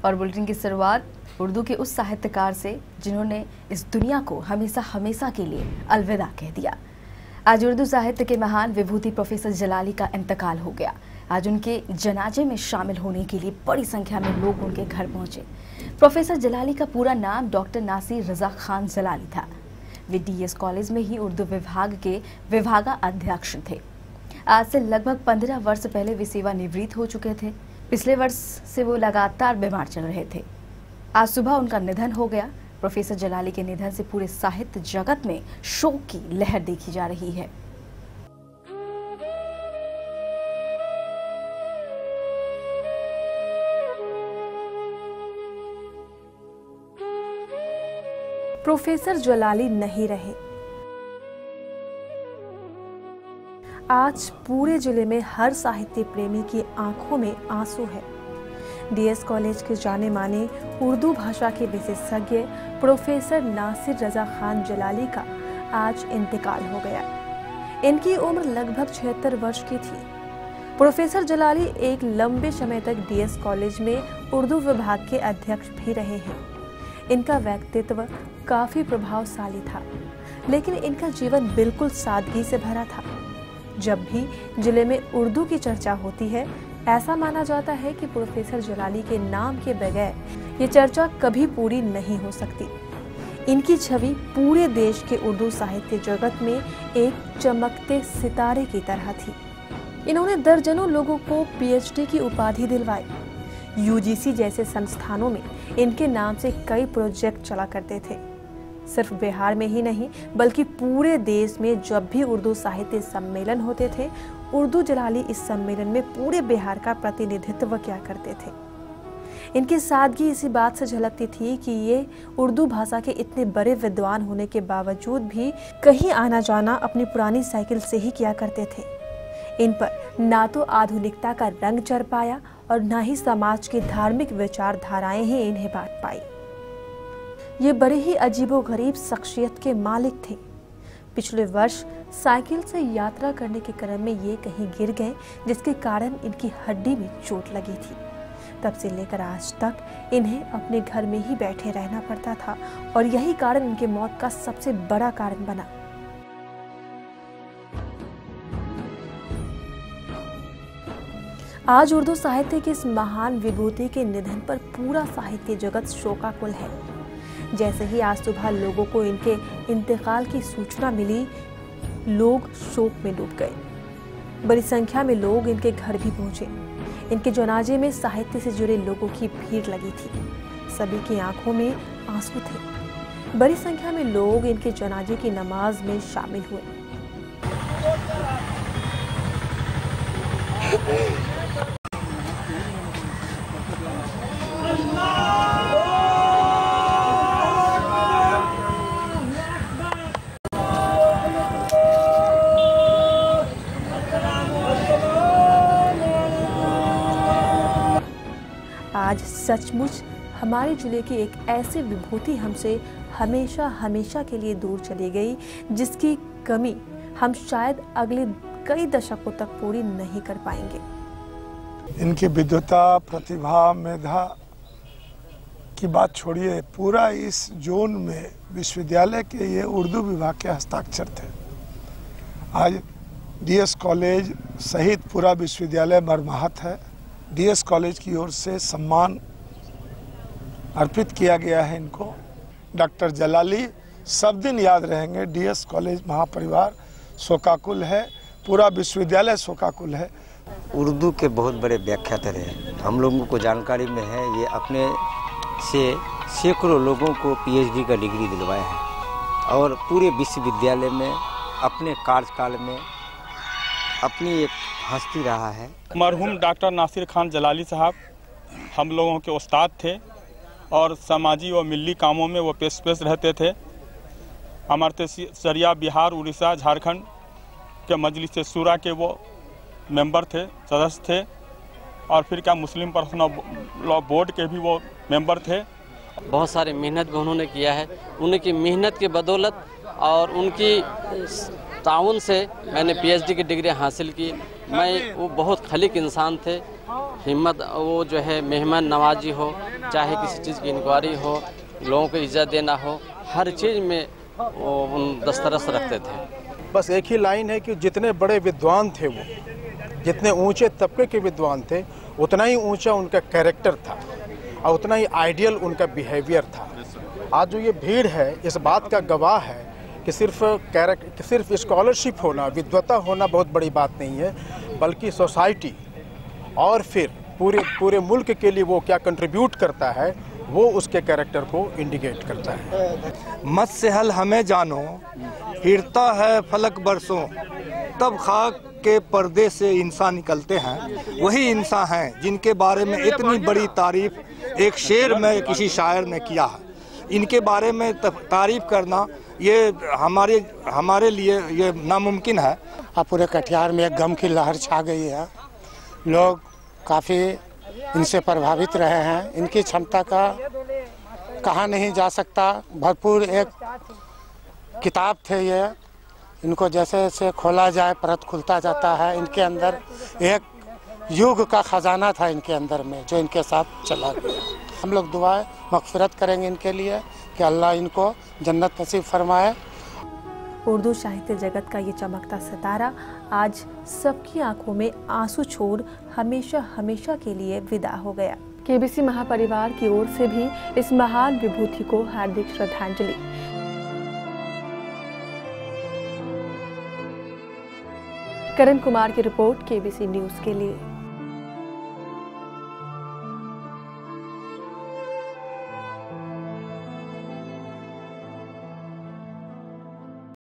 और बुलेटिन की शुरुआत उर्दू के उस साहित्यकार से जिन्होंने इस दुनिया को हमेशा हमेशा के लिए अलविदा कह दिया। आज उर्दू साहित्य के महान विभूति प्रोफेसर जलाली का इंतकाल हो गया। आज उनके जनाजे में शामिल होने के लिए बड़ी संख्या में लोग उनके घर पहुंचे। प्रोफेसर जलाली का पूरा नाम डॉक्टर नासिर रजा खान जलाली था। वे डीएस कॉलेज में ही उर्दू विभाग के विभागाध्यक्ष थे। आज से लगभग 15 वर्ष पहले वे सेवानिवृत्त हो चुके थे। पिछले वर्ष से वो लगातार बीमार चल रहे थे। आज सुबह उनका निधन हो गया। प्रोफेसर जलाली के निधन से पूरे साहित्य जगत में शोक की लहर देखी जा रही है। प्रोफेसर जलाली नहीं रहे। आज पूरे जिले में हर साहित्य प्रेमी की आंखों में आंसू है। डीएस कॉलेज के जाने माने उर्दू भाषा के विशेषज्ञ प्रोफेसर नासिर रजा खान जलाली का आज इंतकाल हो गया। इनकी उम्र लगभग 76 वर्ष की थी। प्रोफेसर जलाली एक लंबे समय तक डीएस कॉलेज में उर्दू विभाग के अध्यक्ष भी रहे हैं। इनका व्यक्तित्व काफी प्रभावशाली था, लेकिन इनका जीवन बिल्कुल सादगी से भरा था। जब भी जिले में उर्दू की चर्चा होती है, ऐसा माना जाता है कि प्रोफेसर जलाली के नाम के बगैर ये चर्चा कभी पूरी नहीं हो सकती। इनकी छवि पूरे देश के उर्दू साहित्य जगत में एक चमकते सितारे की तरह थी। इन्होंने दर्जनों लोगों को पीएचडी की उपाधि दिलवाई। यूजीसी जैसे संस्थानों में इनके नाम से कई प्रोजेक्ट चला करते थे। सिर्फ बिहार में ही नहीं बल्कि पूरे देश में जब भी उर्दू साहित्य सम्मेलन होते थे, उर्दू जलाली इस सम्मेलन में पूरे बिहार का प्रतिनिधित्व किया करते थे। इनकी सादगी इसी बात से झलकती थी कि ये उर्दू भाषा के इतने बड़े विद्वान होने के बावजूद भी कहीं आना जाना अपनी पुरानी साइकिल से ही किया करते थे। इन पर ना तो आधुनिकता का रंग चढ़ पाया और ना ही समाज की धार्मिक विचारधाराएं ही इन्हें बांट पाई। ये बड़े ही अजीबोगरीब शख्सियत के मालिक थे। पिछले वर्ष साइकिल से यात्रा करने के क्रम में ये कहीं गिर गए, जिसके कारण इनकी हड्डी में चोट लगी थी। तब से लेकर आज तक इन्हें अपने घर में ही बैठे रहना पड़ता था और यही कारण इनकी मौत का सबसे बड़ा कारण बना। आज उर्दू साहित्य के इस महान विभूति के निधन पर पूरा साहित्य जगत शोकाकुल है। जैसे ही आज सुबह लोगों को इनके इंतकाल की सूचना मिली, लोग शोक में डूब गए। बड़ी संख्या में लोग इनके घर भी पहुंचे। इनके जनाजे में साहित्य से जुड़े लोगों की भीड़ लगी थी। सभी की आंखों में आंसू थे। बड़ी संख्या में लोग इनके जनाजे की नमाज में शामिल हुए। आज सचमुच हमारे जिले की एक ऐसी विभूति हमसे हमेशा हमेशा के लिए दूर चली गई, जिसकी कमी हम शायद अगले कई दशकों तक पूरी नहीं कर पाएंगे। इनकी विद्वता, प्रतिभा, मेधा की बात छोड़िए, पूरा इस जोन में विश्वविद्यालय के ये उर्दू विभाग के हस्ताक्षर थे। आज डीएस कॉलेज सहित पूरा विश्वविद्यालय मर्माहत है। डीएस कॉलेज की ओर से सम्मान अर्पित किया गया है इनको। डॉक्टर जलाली सब दिन याद रहेंगे। डीएस कॉलेज महापरिवार शोकाकुल है, पूरा विश्वविद्यालय शोकाकुल है। उर्दू के बहुत बड़े व्याख्याता रहे। हम लोगों को जानकारी में है, ये अपने से सैकड़ों लोगों को पीएचडी का डिग्री दिलवाए हैं और पूरे विश्वविद्यालय में अपने कार्यकाल में अपनी एक हस्ती रहा है। मरहूम डॉक्टर नासिर खान जलाली साहब हम लोगों के उस्ताद थे और समाजी व मिली कामों में वो पेश रहते थे। अमर्त्य सरिया बिहार, उड़ीसा, झारखंड के मजलिस शूरा के वो मेंबर थे, सदस्य थे और फिर क्या मुस्लिम पर्सनल लॉ बोर्ड के भी वो मेंबर थे। बहुत सारे मेहनत भी उन्होंने किया है। उनकी मेहनत की बदौलत और उनकी ताउन से मैंने पीएचडी की डिग्री हासिल की। वो बहुत खलीक इंसान थे, हिम्मत, वो जो है मेहमान नवाजी हो, चाहे किसी चीज़ की इंक्वायरी हो, लोगों को इज्जत देना हो, हर चीज़ में वो दस्तरस रखते थे। बस एक ही लाइन है कि जितने बड़े विद्वान थे वो, जितने ऊंचे तबके के विद्वान थे, उतना ही ऊंचा उनका कैरेक्टर था और उतना ही आइडियल उनका बिहेवियर था। आज जो ये भीड़ है इस बात का गवाह है कि सिर्फ स्कॉलरशिप होना, विद्वता होना बहुत बड़ी बात नहीं है, बल्कि सोसाइटी और फिर पूरे मुल्क के लिए वो क्या कंट्रीब्यूट करता है वो उसके कैरेक्टर को इंडिकेट करता है। मत से हल हमें जानो, हिरता है फलक बरसों, तब खाक के पर्दे से इंसान निकलते हैं। वही इंसान हैं जिनके बारे में इतनी बड़ी तारीफ एक शेर में किसी शायर ने किया है। इनके बारे में तारीफ करना ये हमारे लिए ये नामुमकिन है। अब पूरे कटिहार में एक गम की लहर छा गई है। लोग काफ़ी इनसे प्रभावित रहे हैं। इनकी क्षमता का कहा नहीं जा सकता। भरपूर एक किताब थे ये, इनको जैसे जैसे खोला जाए परत खुलता जाता है। इनके अंदर एक युग का खजाना था इनके अंदर में, जो इनके साथ चला गया। हम लोग दुआ मग़फ़िरत करेंगे इनके लिए कि अल्लाह इनको जन्नत नसीब फरमाए। उर्दू साहित्य जगत का ये चमकता सितारा आज सबकी आंखों में आंसू छोड़ हमेशा हमेशा के लिए विदा हो गया। केबीसी महापरिवार की ओर से भी इस महान विभूति को हार्दिक श्रद्धांजलि। करण कुमार की रिपोर्ट केबीसी न्यूज़ के लिए।